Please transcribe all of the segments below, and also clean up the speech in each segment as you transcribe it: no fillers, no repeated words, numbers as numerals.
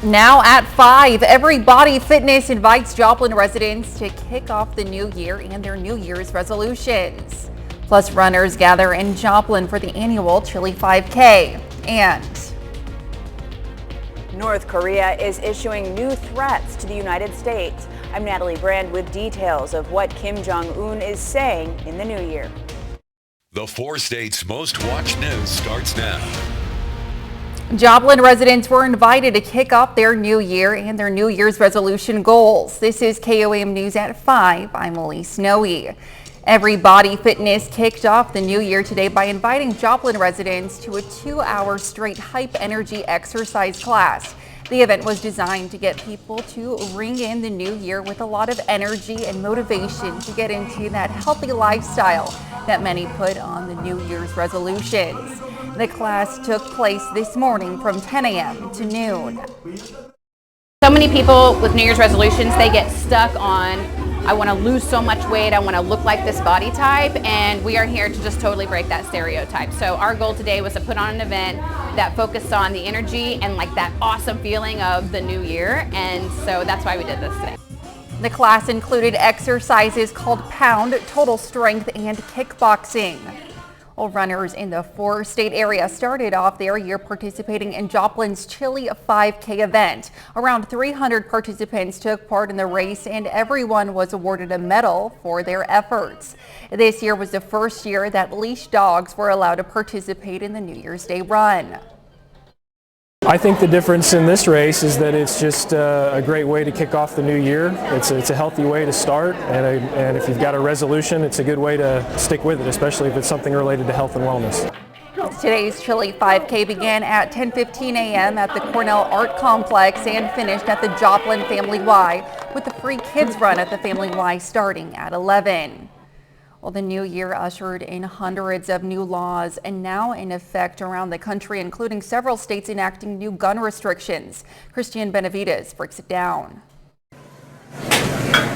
Now at 5, Everybody Fitness invites Joplin residents to kick off the new year and their New Year's resolutions. Plus, runners gather in Joplin for the annual Chili 5K. And North Korea is issuing new threats to the United States. I'm Natalie Brand with details of what Kim Jong-un is saying in the new year. The 4 states' most watched news starts now. Joplin residents were invited to kick off their new year and their New Year's resolution goals. This is KOAM News at 5. I'm Elise Snowy. Everybody Fitness kicked off the new year today by inviting Joplin residents to a 2-hour straight hype energy exercise class. The event was designed to get people to ring in the new year with a lot of energy and motivation to get into that healthy lifestyle that many put on the New Year's resolutions. The class took place this morning from 10 a.m. to noon. So many people with New Year's resolutions, they get stuck on, I want to lose so much weight, I want to look like this body type, and we are here to just totally break that stereotype. So our goal today was to put on an event that focused on the energy and like that awesome feeling of the new year, and so that's why we did this today. The class included exercises called Pound, Total Strength, and Kickboxing. Well, runners in the 4-state area started off their year participating in Joplin's Chili 5K event. Around 300 participants took part in the race, and everyone was awarded a medal for their efforts. This year was the first year that leash dogs were allowed to participate in the New Year's Day run. I think the difference in this race is that it's just a great way to kick off the new year. It's a healthy way to start, and if you've got a resolution, it's a good way to stick with it, especially if it's something related to health and wellness. Today's Chili 5K began at 10:15 a.m. at the Cornell Art Complex and finished at the Joplin Family Y, with the free kids run at the Family Y starting at 11. Well, the new year ushered in hundreds of new laws and now in effect around the country, including several states enacting new gun restrictions. Christian Benavides breaks it down.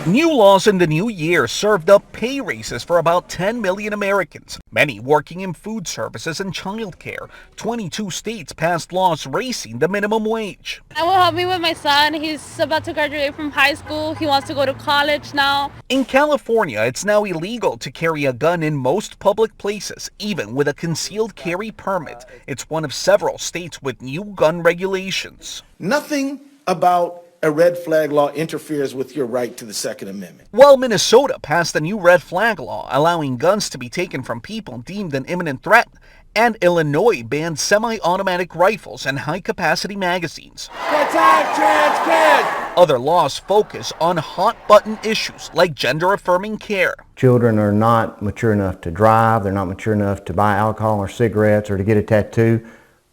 New laws in the new year served up pay raises for about 10 million Americans, many working in food services and childcare. 22 states passed laws raising the minimum wage. That will help me with my son. He's about to graduate from high school. He wants to go to college now. In California, it's now illegal to carry a gun in most public places, even with a concealed carry permit. It's one of several states with new gun regulations. Nothing about a red flag law interferes with your right to the Second Amendment. While Minnesota passed a new red flag law allowing guns to be taken from people deemed an imminent threat, and Illinois banned semi-automatic rifles and high-capacity magazines. Protect trans kids! Other laws focus on hot-button issues like gender-affirming care. Children are not mature enough to drive, they're not mature enough to buy alcohol or cigarettes or to get a tattoo.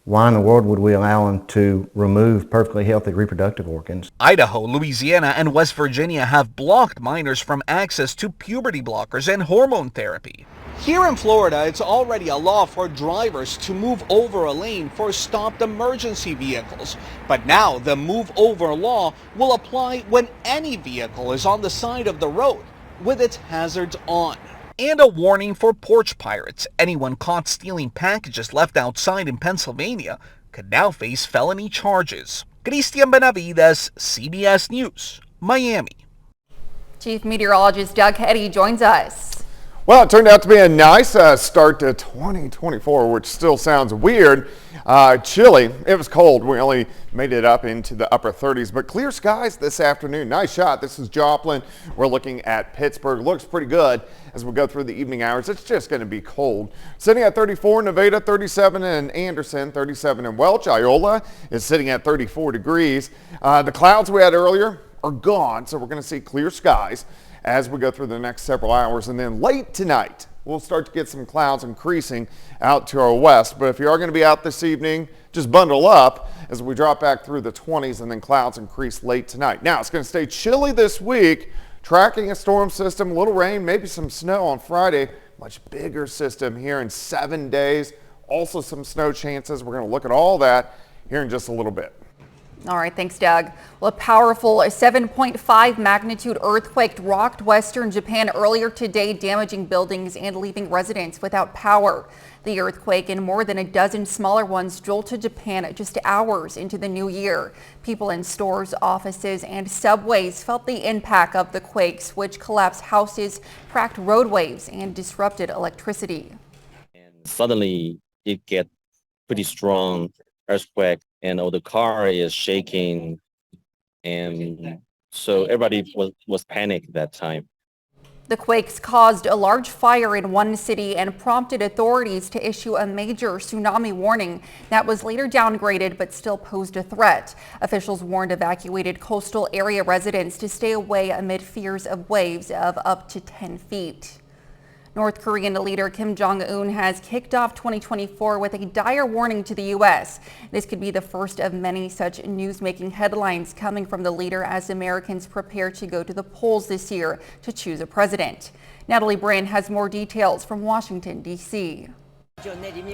Why in the world would we allow them to remove perfectly healthy reproductive organs? Idaho, Louisiana, and West Virginia have blocked minors from access to puberty blockers and hormone therapy. Here in Florida, it's already a law for drivers to move over a lane for stopped emergency vehicles. But now the move over law will apply when any vehicle is on the side of the road with its hazards on. And a warning for porch pirates. Anyone caught stealing packages left outside in Pennsylvania could now face felony charges. Christian Benavides, CBS News, Miami. Chief Meteorologist Doug Eddy joins us. Well, it turned out to be a nice start to 2024, which still sounds weird. Chilly. It was cold. We only made it up into the upper 30s, but clear skies this afternoon. Nice shot. This is Joplin. We're looking at Pittsburgh. Looks pretty good as we go through the evening hours. It's just going to be cold. Sitting at 34 in Nevada, 37 in Anderson, 37 in Welch. Iola is sitting at 34 degrees. The clouds we had earlier are gone, so we're going to see clear skies as we go through the next several hours. And then late tonight, we'll start to get some clouds increasing out to our west. But if you are going to be out this evening, just bundle up as we drop back through the 20s and then clouds increase late tonight. Now, it's going to stay chilly this week, tracking a storm system, a little rain, maybe some snow on Friday. Much bigger system here in 7 days. Also some snow chances. We're going to look at all that here in just a little bit. All right, thanks, Doug. Well, a powerful 7.5 magnitude earthquake rocked western Japan earlier today, damaging buildings and leaving residents without power. The earthquake and more than a dozen smaller ones jolted Japan just hours into the new year. People in stores, offices, and subways felt the impact of the quakes, which collapsed houses, cracked roadways, and disrupted electricity. And suddenly it get pretty strong earthquake, and all the car is shaking, and so everybody was panicked that time. The quakes caused a large fire in one city and prompted authorities to issue a major tsunami warning that was later downgraded but still posed a threat. Officials warned evacuated coastal area residents to stay away amid fears of waves of up to 10 feet. North Korean leader Kim Jong-un has kicked off 2024 with a dire warning to the U.S. This could be the first of many such news-making headlines coming from the leader as Americans prepare to go to the polls this year to choose a president. Natalie Brand has more details from Washington, D.C.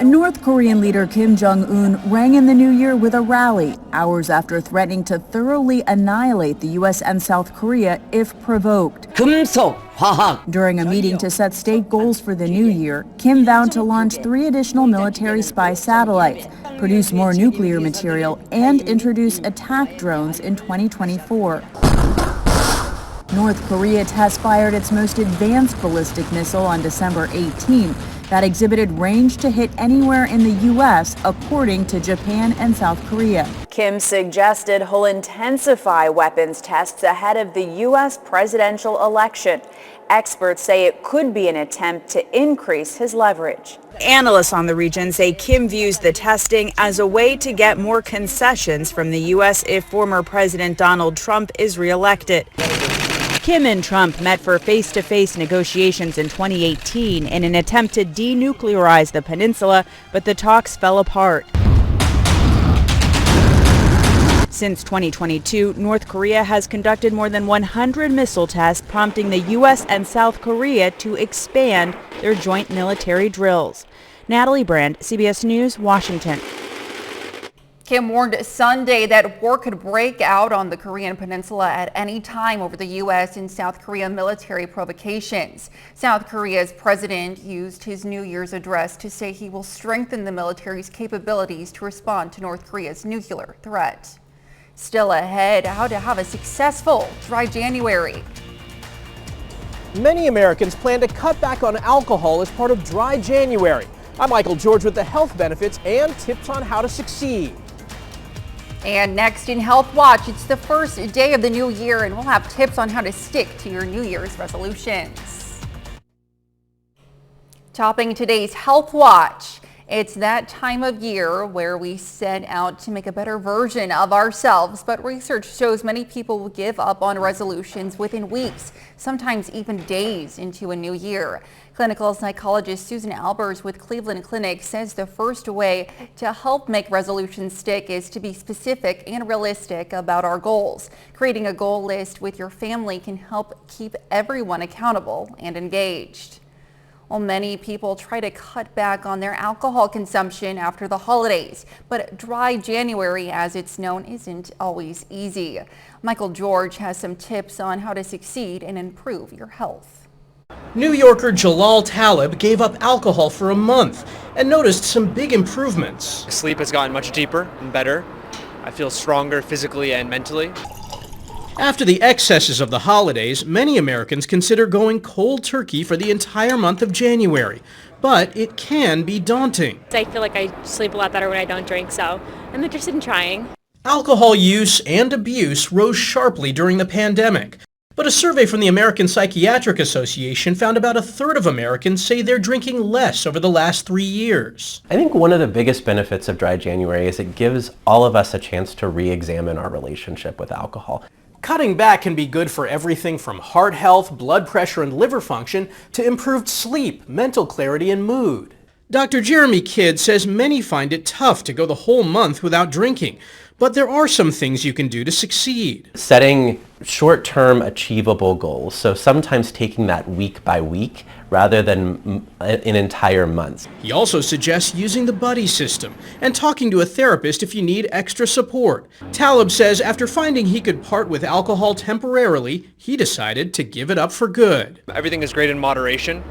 North Korean leader Kim Jong-un rang in the new year with a rally, hours after threatening to thoroughly annihilate the U.S. and South Korea if provoked. During a meeting to set state goals for the new year, Kim vowed to launch 3 additional military spy satellites, produce more nuclear material, and introduce attack drones in 2024. North Korea test-fired its most advanced ballistic missile on December 18 that exhibited range to hit anywhere in the U.S., according to Japan and South Korea. Kim suggested he'll intensify weapons tests ahead of the U.S. presidential election. Experts say it could be an attempt to increase his leverage. Analysts on the region say Kim views the testing as a way to get more concessions from the U.S. if former President Donald Trump is reelected. Kim and Trump met for face-to-face negotiations in 2018 in an attempt to denuclearize the peninsula, but the talks fell apart. Since 2022, North Korea has conducted more than 100 missile tests, prompting the U.S. and South Korea to expand their joint military drills. Natalie Brand, CBS News, Washington. Kim warned Sunday that war could break out on the Korean peninsula at any time over the U.S. and South Korea military provocations. South Korea's president used his New Year's address to say he will strengthen the military's capabilities to respond to North Korea's nuclear threat. Still ahead, how to have a successful dry January. Many Americans plan to cut back on alcohol as part of dry January. I'm Michael George with the health benefits and tips on how to succeed. And next in Health Watch, it's the first day of the new year, and we'll have tips on how to stick to your New Year's resolutions. Topping today's Health Watch, it's that time of year where we set out to make a better version of ourselves, but research shows many people will give up on resolutions within weeks, sometimes even days into a new year. Clinical psychologist Susan Albers with Cleveland Clinic says the first way to help make resolutions stick is to be specific and realistic about our goals. Creating a goal list with your family can help keep everyone accountable and engaged. Well, many people try to cut back on their alcohol consumption after the holidays, but dry January, as it's known, isn't always easy. Michael George has some tips on how to succeed and improve your health. New Yorker Jalal Talib gave up alcohol for a month and noticed some big improvements. Sleep has gotten much deeper and better. I feel stronger physically and mentally. After the excesses of the holidays, many Americans consider going cold turkey for the entire month of January, but it can be daunting. I feel like I sleep a lot better when I don't drink, so I'm interested in trying. Alcohol use and abuse rose sharply during the pandemic. But a survey from the American Psychiatric Association found about a third of Americans say they're drinking less over the last 3 years. I think one of the biggest benefits of dry January is it gives all of us a chance to re-examine our relationship with alcohol. Cutting back can be good for everything from heart health, blood pressure, and liver function to improved sleep, mental clarity, and mood. Dr. Jeremy Kidd says many find it tough to go the whole month without drinking, but there are some things you can do to succeed. Setting short-term achievable goals, so sometimes taking that week by week rather than in entire months. He also suggests using the buddy system and talking to a therapist if you need extra support. Talib says after finding he could part with alcohol temporarily, he decided to give it up for good. Everything is great in moderation.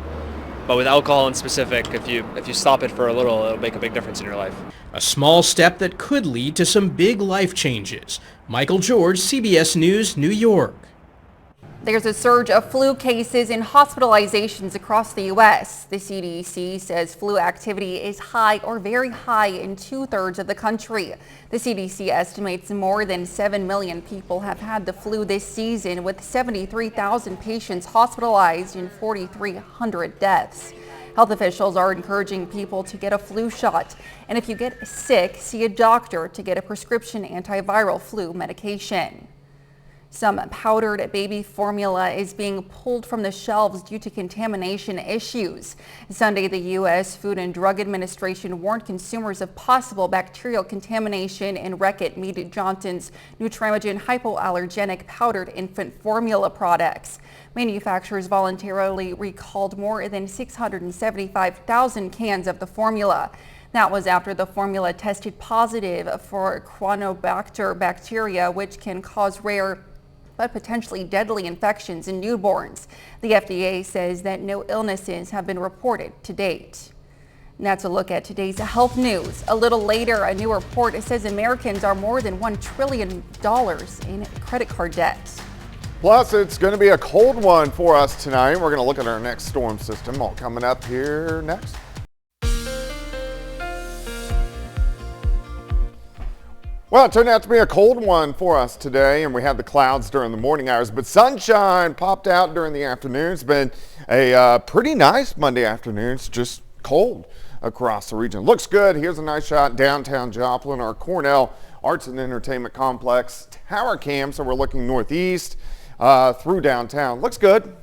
But with alcohol in specific, if you stop it for a little, it'll make a big difference in your life. A small step that could lead to some big life changes. Michael George, CBS News, New York. There's a surge of flu cases and hospitalizations across the U.S. The CDC says flu activity is high or very high in 2/3 of the country. The CDC estimates more than 7 million people have had the flu this season, with 73,000 patients hospitalized and 4,300 deaths. Health officials are encouraging people to get a flu shot. And if you get sick, see a doctor to get a prescription antiviral flu medication. Some powdered baby formula is being pulled from the shelves due to contamination issues. Sunday, the U.S. Food and Drug Administration warned consumers of possible bacterial contamination in Reckitt Mead Johnson's Nutramigen hypoallergenic powdered infant formula products. Manufacturers voluntarily recalled more than 675,000 cans of the formula. That was after the formula tested positive for Cronobacter bacteria, which can cause rare but potentially deadly infections in newborns. The FDA says that no illnesses have been reported to date. And that's a look at today's health news. A little later, a new report says Americans are more than $1 trillion in credit card debt. Plus, it's going to be a cold one for us tonight. We're going to look at our next storm system, all coming up here next. Well, it turned out to be a cold one for us today, and we had the clouds during the morning hours, but sunshine popped out during the afternoon. It's been a pretty nice Monday afternoon. It's just cold across the region. Looks good. Here's a nice shot downtown Joplin, our Cornell Arts and Entertainment Complex tower cam. So we're looking northeast through downtown. Looks good.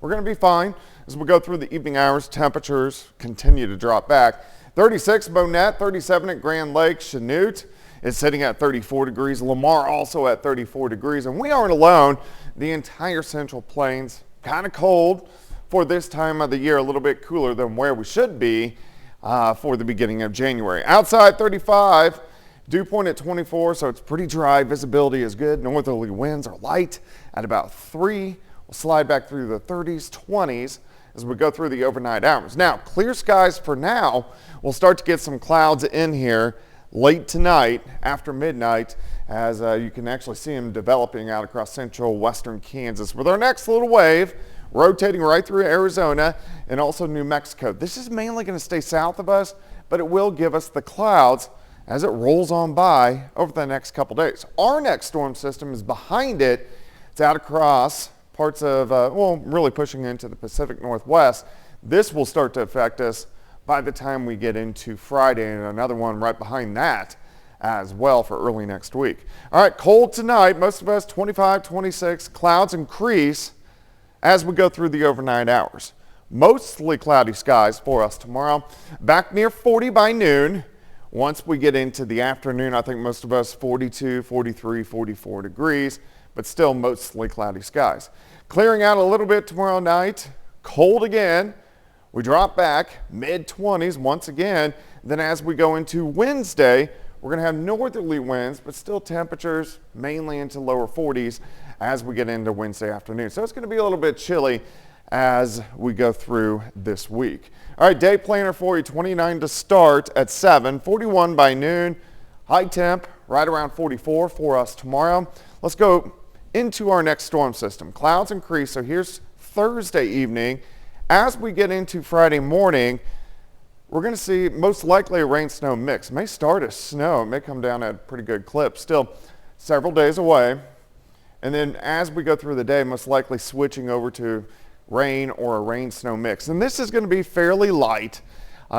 We're going to be fine. As we go through the evening hours, temperatures continue to drop back. 36 Bonnet, 37 at Grand Lake, Chanute. It's sitting at 34 degrees. Lamar also at 34 degrees. And we aren't alone. The entire Central Plains, kind of cold for this time of the year, a little bit cooler than where we should be for the beginning of January. Outside 35, dew point at 24, so it's pretty dry. Visibility is good. Northerly winds are light at about 3. We'll slide back through the 30s, 20s as we go through the overnight hours. Now, clear skies for now. We'll start to get some clouds in here late tonight after midnight, as you can actually see them developing out across central western Kansas with our next little wave rotating right through Arizona and also New Mexico. This is mainly going to stay south of us, but it will give us the clouds as it rolls on by over the next couple days. Our next storm system is behind it. It's out across parts of, really pushing into the Pacific Northwest. This will start to affect us by the time we get into Friday, and another one right behind that as well for early next week. All right, cold tonight. Most of us 25, 26. Clouds increase as we go through the overnight hours. Mostly cloudy skies for us tomorrow. Back near 40 by noon. Once we get into the afternoon, I think most of us 42, 43, 44 degrees, but still mostly cloudy skies. Clearing out a little bit tomorrow night. Cold again. We drop back mid-20s once again. Then as we go into Wednesday, we're going to have northerly winds, but still temperatures mainly into lower 40s as we get into Wednesday afternoon. So it's going to be a little bit chilly as we go through this week. All right, day planner for you, 29 to start at 7, 41 by noon. High temp right around 44 for us tomorrow. Let's go into our next storm system. Clouds increase, so here's Thursday evening. As we get into Friday morning, we're going to see most likely a rain-snow mix. It may start as snow. It may come down at a pretty good clip. Still several days away. And then as we go through the day, most likely switching over to rain or a rain-snow mix. And this is going to be fairly light.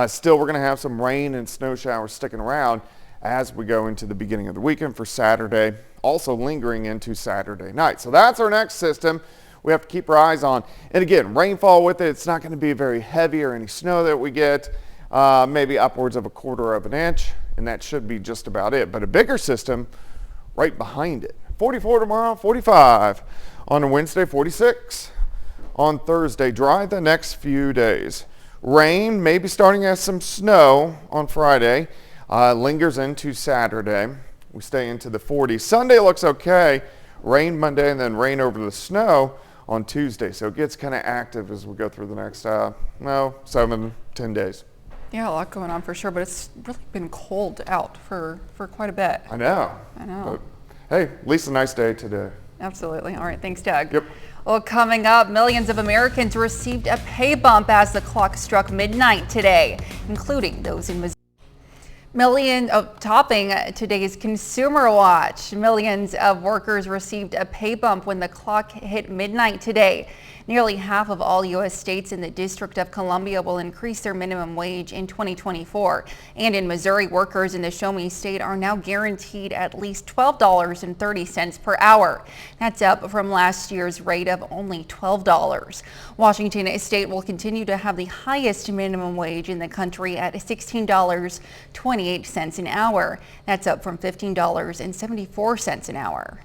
Still, we're going to have some rain and snow showers sticking around as we go into the beginning of the weekend for Saturday, also lingering into Saturday night. So that's our next system we have to keep our eyes on. And again, rainfall with it, it's not going to be very heavy or any snow that we get, maybe upwards of 1/4 of an inch, and that should be just about it. But a bigger system right behind it. 44 tomorrow, 45 on a Wednesday, 46 on Thursday. Dry the next few days. Rain, maybe starting as some snow on Friday, lingers into Saturday. We stay into the 40s. Sunday looks okay. Rain Monday and then rain over the snow on Tuesday. So it gets kind of active as we go through the next, 7-10 days. Yeah, a lot going on for sure, but it's really been cold out for quite a bit. I know. But, hey, at least a nice day today. Absolutely. All right. Thanks, Doug. Yep. Well, coming up, millions of Americans received a pay bump as the clock struck midnight today, including those in Missouri. Topping today's Consumer Watch, millions of workers received a pay bump when the clock hit midnight today. Nearly half of all U.S. states in the District of Columbia will increase their minimum wage in 2024. And in Missouri, workers in the Show Me state are now guaranteed at least $12.30 per hour. That's up from last year's rate of only $12. Washington state will continue to have the highest minimum wage in the country at $16.28 an hour. That's up from $15.74 an hour.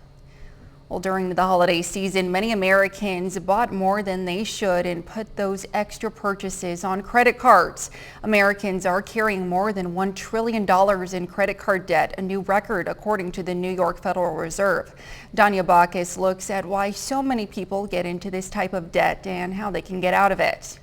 Well, during the holiday season, many Americans bought more than they should and put those extra purchases on credit cards. Americans are carrying more than $1 trillion in credit card debt, a new record according to the New York Federal Reserve. Danya Bacchus looks at why so many people get into this type of debt and how they can get out of it.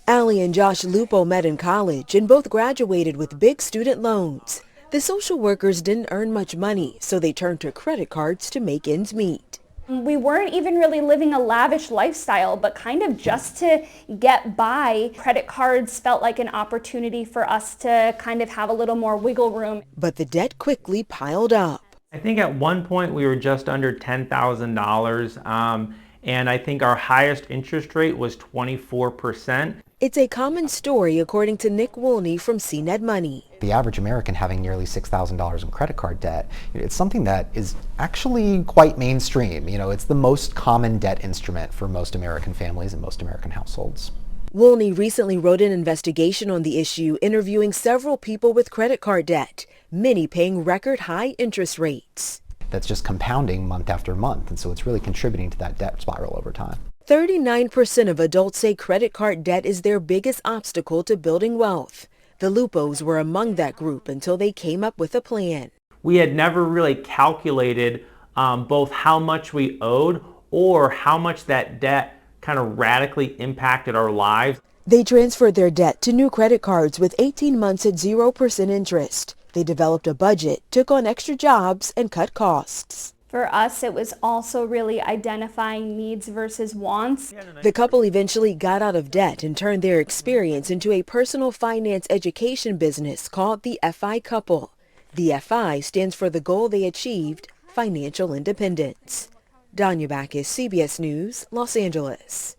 Allie and Josh Lupo met in college and both graduated with big student loans. The social workers didn't earn much money, so they turned to credit cards to make ends meet. We weren't even really living a lavish lifestyle, but kind of just to get by. Credit cards felt like an opportunity for us to kind of have a little more wiggle room. But the debt quickly piled up. I think at one point we were just under $10,000, and I think our highest interest rate was 24%. It's a common story according to Nick Woolney from CNED Money. The average American having nearly $6,000 in credit card debt, it's something that is actually quite mainstream. It's the most common debt instrument for most American families and most American households. Woolney recently wrote an investigation on the issue, interviewing several people with credit card debt, many paying record high interest rates. That's just compounding month after month, and so it's really contributing to that debt spiral over time. 39% of adults say credit card debt is their biggest obstacle to building wealth. The Lupos were among that group until they came up with a plan. We had never really calculated both how much we owed or how much that debt kind of radically impacted our lives. They transferred their debt to new credit cards with 18 months at 0% interest. They developed a budget, took on extra jobs, and cut costs. For us, it was also really identifying needs versus wants. The couple eventually got out of debt and turned their experience into a personal finance education business called the FI Couple. The FI stands for the goal they achieved, financial independence. Danya Bacchus, CBS News, Los Angeles.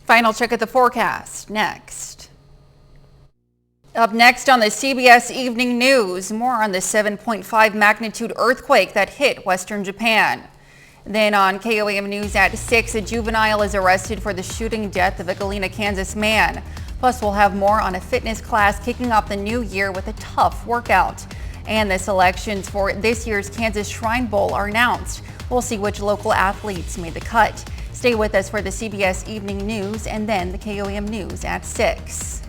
Final check at the forecast next. Up next on the CBS Evening News, more on the 7.5 magnitude earthquake that hit western Japan. Then on KOAM News at 6, a juvenile is arrested for the shooting death of a Galena, Kansas man. Plus, we'll have more on a fitness class kicking off the new year with a tough workout. And the selections for this year's Kansas Shrine Bowl are announced. We'll see which local athletes made the cut. Stay with us for the CBS Evening News and then the KOAM News at 6.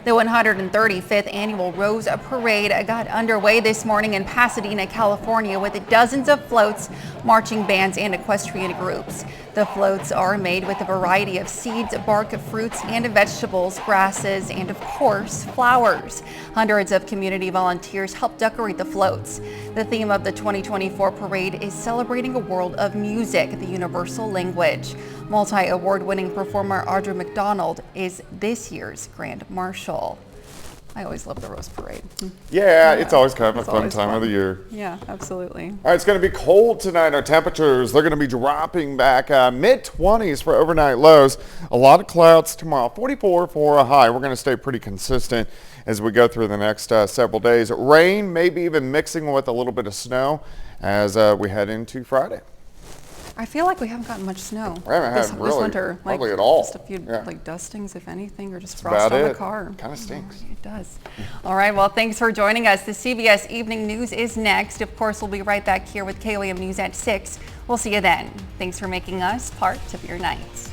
The 135th annual Rose Parade got underway this morning in Pasadena, California, with dozens of floats, marching bands, and equestrian groups. The floats are made with a variety of seeds, bark, fruits, and vegetables, grasses, and of course, flowers. Hundreds of community volunteers helped decorate the floats. The theme of the 2024 parade is celebrating a world of music, the universal language. Multi-award-winning performer Audra McDonald is this year's Grand Marshal. I always love the Rose Parade. Yeah, it's always kind of a fun time of the year. Yeah, absolutely. All right, it's going to be cold tonight. Our temperatures, they're going to be dropping back mid-20s for overnight lows. A lot of clouds tomorrow, 44 for a high. We're going to stay pretty consistent as we go through the next several days. Rain, maybe even mixing with a little bit of snow as we head into Friday. I feel like we haven't gotten much snow We haven't had this really, winter. hardly at all. Just a few like dustings, if anything, or just That's frost about on the it. car. Kind of stinks. It does. All right, well, thanks for joining us. The CBS Evening News is next. Of course, we'll be right back here with KOAM News at 6. We'll see you then. Thanks for making us part of your night.